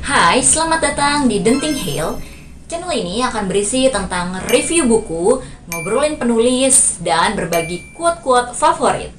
Hai, selamat datang di Denting Hill. Channel ini akan berisi tentang review buku, ngobrolin penulis, dan berbagi quote-quote favorit.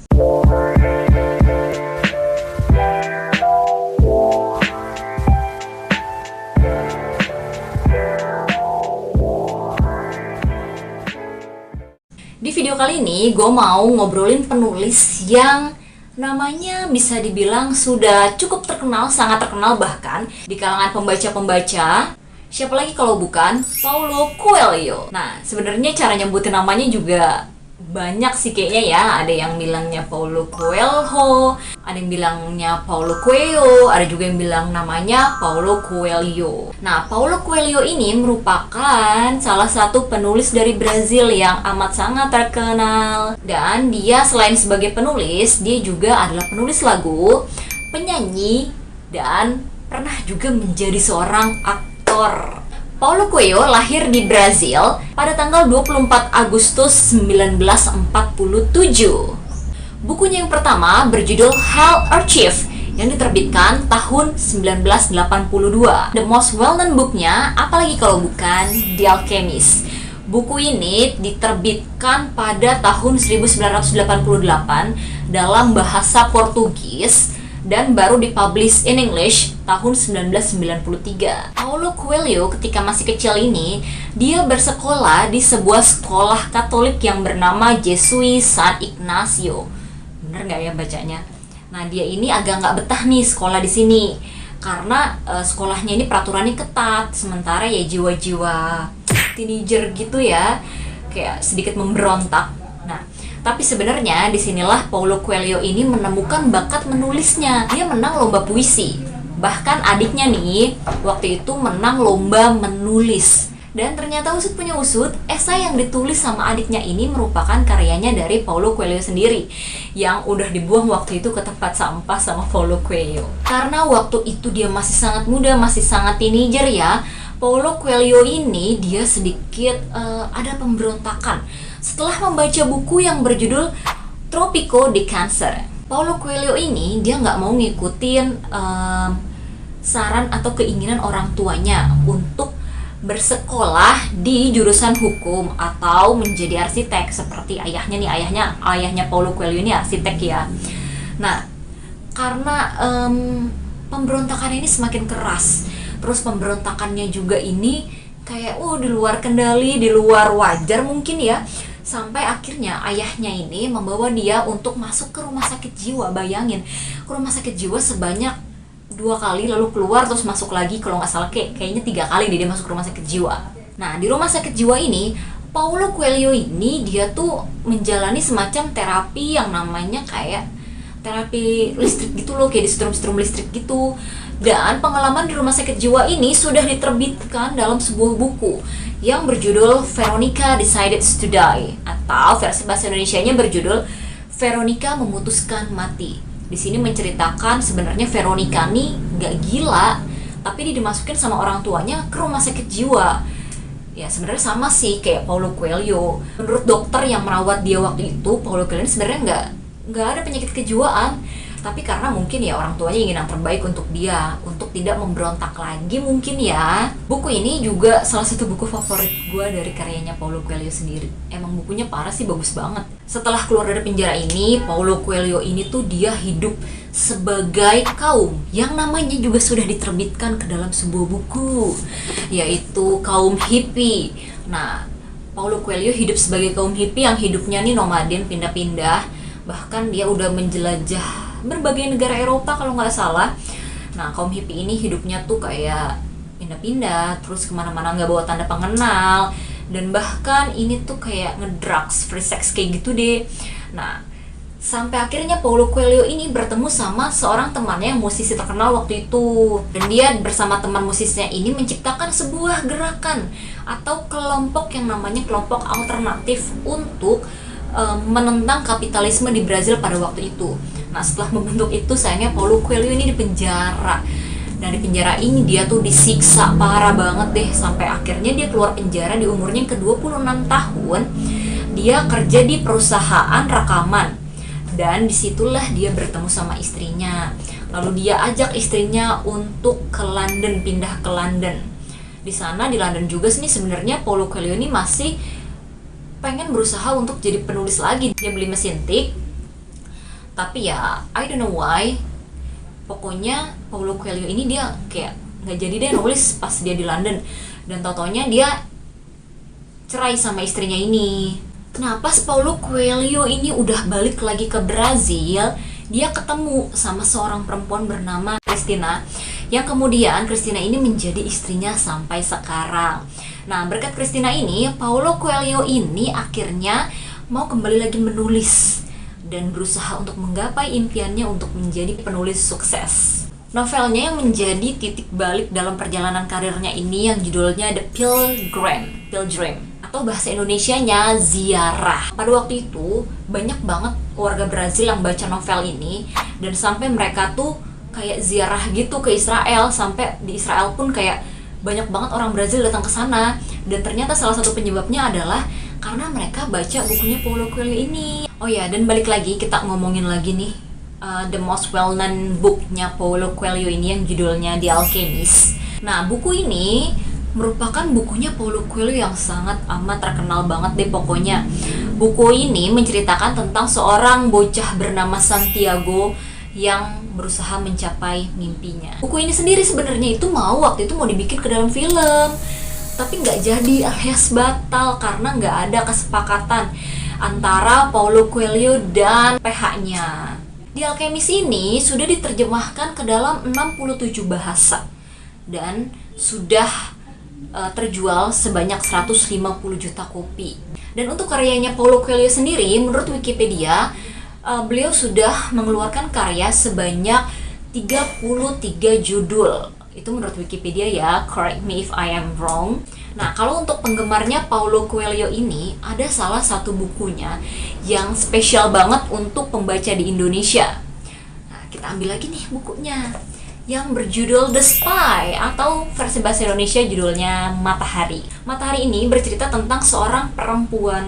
Di video kali ini, gue mau ngobrolin penulis yang namanya bisa dibilang sudah cukup terkenal, sangat terkenal bahkan di kalangan pembaca-pembaca. Siapa lagi kalau bukan Paulo Coelho. Nah, sebenarnya cara nyebutin namanya juga banyak sih kayaknya ya. Ada yang bilangnya Paulo Coelho, ada yang bilangnya Paulo Coelho, ada juga yang bilang namanya Paulo Coelho. Nah, Paulo Coelho ini merupakan salah satu penulis dari Brazil yang amat sangat terkenal. Dan dia selain sebagai penulis, dia juga adalah penulis lagu, penyanyi, dan pernah juga menjadi seorang aktor. Paulo Coelho lahir di Brazil pada tanggal 24 Agustus 1947. Bukunya yang pertama berjudul Hell Archive yang diterbitkan tahun 1982. The most well-known booknya, apalagi kalau bukan The Alchemist. Buku ini diterbitkan pada tahun 1988 dalam bahasa Portugis dan baru dipublish in English tahun 1993. Paulo Coelho ketika masih kecil ini, dia bersekolah di sebuah sekolah Katolik yang bernama Jesuit San Ignacio. Bener nggak ya bacanya? Nah, dia ini agak nggak betah nih sekolah di sini karena sekolahnya ini peraturannya ketat, sementara ya jiwa-jiwa teenager gitu ya, kayak sedikit memberontak. Nah, tapi sebenarnya disinilah Paulo Coelho ini menemukan bakat menulisnya. Dia menang lomba puisi. Bahkan adiknya nih, waktu itu menang lomba menulis. Dan ternyata usut punya usut, esai yang ditulis sama adiknya ini merupakan karyanya dari Paulo Coelho sendiri, yang udah dibuang waktu itu ke tempat sampah sama Paulo Coelho. Karena waktu itu dia masih sangat muda, masih sangat teenager ya, Paulo Coelho ini dia sedikit ada pemberontakan setelah membaca buku yang berjudul Trópico de Câncer. Paulo Coelho ini dia nggak mau ngikutin saran atau keinginan orang tuanya untuk bersekolah di jurusan hukum atau menjadi arsitek seperti ayahnya nih. Ayahnya Paulo Coelho ini arsitek ya. Nah, karena pemberontakan ini semakin keras, terus pemberontakannya juga ini kayak di luar kendali, di luar wajar mungkin ya. Sampai akhirnya ayahnya ini membawa dia untuk masuk ke rumah sakit jiwa. Bayangin, ke rumah sakit jiwa sebanyak 2 kali, lalu keluar terus masuk lagi. Kalau nggak salah kayaknya 3 kali dia masuk ke rumah sakit jiwa. Nah, di rumah sakit jiwa ini Paulo Coelho ini dia tuh menjalani semacam terapi yang namanya kayak terapi listrik gitu loh, kayak disetrum-setrum listrik gitu. Dan pengalaman di rumah sakit jiwa ini sudah diterbitkan dalam sebuah buku yang berjudul Veronica Decided to Die, atau versi bahasa Indonesianya berjudul Veronica Memutuskan Mati. Di sini menceritakan sebenarnya Veronica nih nggak gila, tapi dia dimasukin sama orang tuanya ke rumah sakit jiwa. Ya sebenarnya sama sih kayak Paulo Coelho. Menurut dokter yang merawat dia waktu itu, Paulo Coelho sebenarnya nggak ada penyakit kejiwaan, tapi karena mungkin ya orang tuanya ingin yang terbaik untuk dia, untuk tidak memberontak lagi mungkin ya. Buku ini juga salah satu buku favorit gue dari karyanya Paulo Coelho sendiri. Emang bukunya parah sih, bagus banget. Setelah keluar dari penjara ini, Paulo Coelho ini tuh dia hidup sebagai kaum yang namanya juga sudah diterbitkan ke dalam sebuah buku, yaitu kaum hippie. Nah, Paulo Coelho hidup sebagai kaum hippie yang hidupnya nih nomaden, pindah-pindah. Bahkan dia udah menjelajah berbagai negara Eropa kalau nggak salah. Nah, kaum hippie ini hidupnya tuh kayak pindah-pindah, terus kemana-mana nggak bawa tanda pengenal, dan bahkan ini tuh kayak ngedrugs, free sex kayak gitu deh. Nah, sampai akhirnya Paulo Coelho ini bertemu sama seorang temannya yang musisi terkenal waktu itu, dan dia bersama teman musisinya ini menciptakan sebuah gerakan atau kelompok yang namanya kelompok alternatif untuk menentang kapitalisme di Brazil pada waktu itu. Nah, setelah membentuk itu, sayangnya Paulo Coelho ini dipenjara. Dan di penjara ini dia tuh disiksa parah banget deh, sampai akhirnya dia keluar penjara di umurnya ke-26 tahun. Dia kerja di perusahaan rekaman. Dan disitulah dia bertemu sama istrinya. Lalu dia ajak istrinya untuk ke London, pindah ke London. Di sana, di London juga sih sebenarnya Paulo Coelho ini masih pengen berusaha untuk jadi penulis lagi. Dia beli mesin tik, tapi ya I don't know why, pokoknya Paulo Coelho ini dia kayak nggak jadi deh nulis pas dia di London. Dan tau-taunya dia cerai sama istrinya ini. Nah pas Paulo Coelho ini udah balik lagi ke Brazil, dia ketemu sama seorang perempuan bernama Cristina, yang kemudian Cristina ini menjadi istrinya sampai sekarang. Nah berkat Cristina ini, Paulo Coelho ini akhirnya mau kembali lagi menulis dan berusaha untuk menggapai impiannya untuk menjadi penulis sukses. Novelnya yang menjadi titik balik dalam perjalanan karirnya ini yang judulnya The Pilgrim, atau bahasa Indonesianya Ziarah. Pada waktu itu banyak banget warga Brazil yang baca novel ini, dan sampai mereka tuh kayak ziarah gitu ke Israel. Sampai di Israel pun kayak banyak banget orang Brazil datang ke sana. Dan ternyata salah satu penyebabnya adalah karena mereka baca bukunya Paulo Coelho ini. Oh ya, dan balik lagi kita ngomongin lagi nih the most well-known booknya Paulo Coelho ini yang judulnya The Alchemist. Nah, buku ini merupakan bukunya Paulo Coelho yang sangat amat terkenal banget deh pokoknya. Buku ini menceritakan tentang seorang bocah bernama Santiago yang berusaha mencapai mimpinya. Buku ini sendiri sebenarnya itu waktu itu mau dibikin ke dalam film, tapi nggak jadi alias batal karena nggak ada kesepakatan antara Paulo Coelho dan PH-nya. The Alchemist ini sudah diterjemahkan ke dalam 67 bahasa dan sudah terjual sebanyak 150 juta kopi. Dan untuk karyanya Paulo Coelho sendiri, menurut Wikipedia, beliau sudah mengeluarkan karya sebanyak 33 judul. Itu menurut Wikipedia ya, correct me if I am wrong. Nah, kalau untuk penggemarnya Paulo Coelho ini, ada salah satu bukunya yang spesial banget untuk pembaca di Indonesia. Nah, kita ambil lagi nih bukunya yang berjudul The Spy, atau versi bahasa Indonesia judulnya Matahari. Matahari ini bercerita tentang seorang perempuan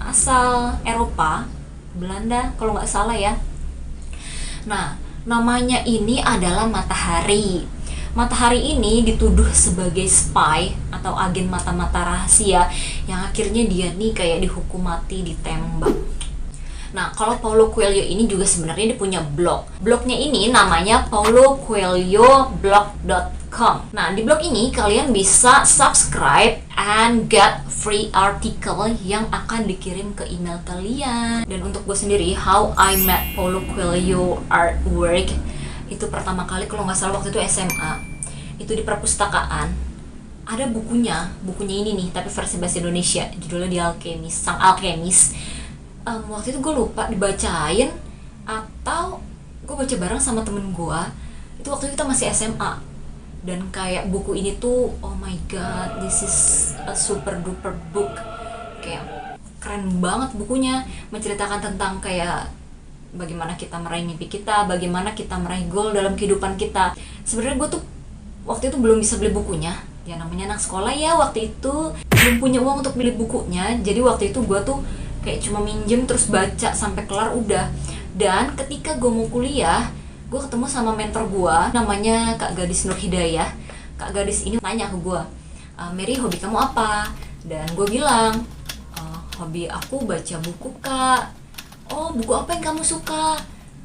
asal Eropa, Belanda kalau nggak salah ya. Nah, namanya ini adalah Matahari. Matahari ini dituduh sebagai spy atau agen mata-mata rahasia yang akhirnya dia nih kayak dihukum mati, ditembak. Nah, kalau Paulo Coelho ini juga sebenarnya dia punya blog. Blognya ini namanya paulocoelhoblog.com. Nah, di blog ini kalian bisa subscribe and get free article yang akan dikirim ke email kalian. Dan untuk gue sendiri, How I Met Paulo Coelho Artwork, itu pertama kali kalau nggak salah waktu itu SMA, itu di perpustakaan ada bukunya ini nih, tapi versi bahasa Indonesia, judulnya The Alchemist, Sang Alchemist. Waktu itu gue lupa dibacain atau gue baca bareng sama temen gue. Itu waktu itu kita masih SMA, dan kayak buku ini tuh, oh my god, this is a super duper book, kayak keren banget bukunya, menceritakan tentang kayak bagaimana kita meraih mimpi kita, bagaimana kita meraih goal dalam kehidupan kita. Sebenarnya gue tuh waktu itu belum bisa beli bukunya, ya namanya anak sekolah ya, waktu itu belum punya uang untuk beli bukunya. Jadi waktu itu gue tuh kayak cuma minjem terus baca sampai kelar udah. Dan ketika gue mau kuliah, gue ketemu sama mentor gue namanya Kak Gadis Nur Hidayah. Kak Gadis ini nanya ke gue, Mary, hobi kamu apa? Dan gue bilang, hobi aku baca buku, Kak. Oh, buku apa yang kamu suka?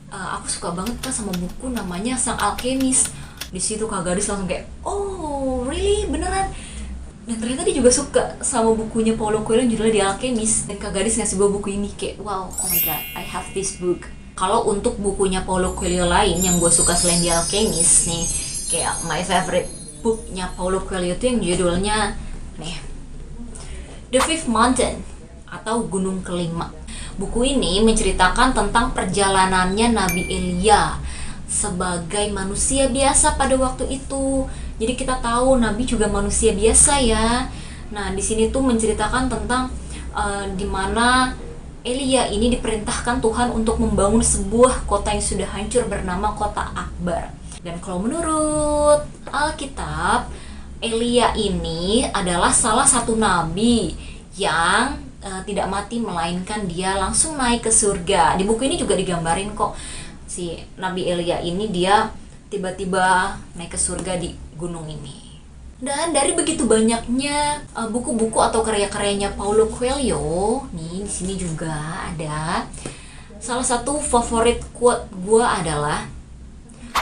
Aku suka banget Kak sama buku namanya Sang Alchemist. Di situ Kak Gadis langsung kayak, oh really, beneran? Dan ternyata dia juga suka sama bukunya Paulo Coelho judulnya The Alchemist. Dan Kak Gadis ngasih gue buku ini kayak, wow, oh my god, I have this book. Kalau untuk bukunya Paulo Coelho lain yang gue suka selain The Alchemist nih, kayak my favorite booknya Paulo Coelho itu yang judulnya nih, The Fifth Mountain, atau Gunung Kelima. Buku ini menceritakan tentang perjalanannya Nabi Elia sebagai manusia biasa pada waktu itu. Jadi kita tahu Nabi juga manusia biasa ya. Nah, di sini tuh menceritakan tentang di mana Elia ini diperintahkan Tuhan untuk membangun sebuah kota yang sudah hancur bernama Kota Akbar. Dan kalau menurut Alkitab, Elia ini adalah salah satu nabi yang tidak mati, melainkan dia langsung naik ke surga. Di buku ini juga digambarin kok si Nabi Elia ini dia tiba-tiba naik ke surga di gunung ini. Dan dari begitu banyaknya buku-buku atau karya-karyanya Paulo Coelho, nih di sini juga ada salah satu favorit quote gua adalah,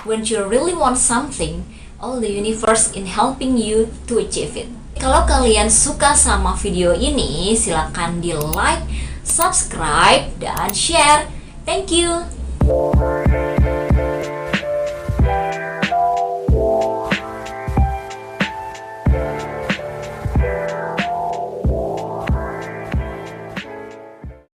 "When you really want something, all the universe in helping you to achieve it." Kalau kalian suka sama video ini, silakan di like, subscribe, dan share. Thank you.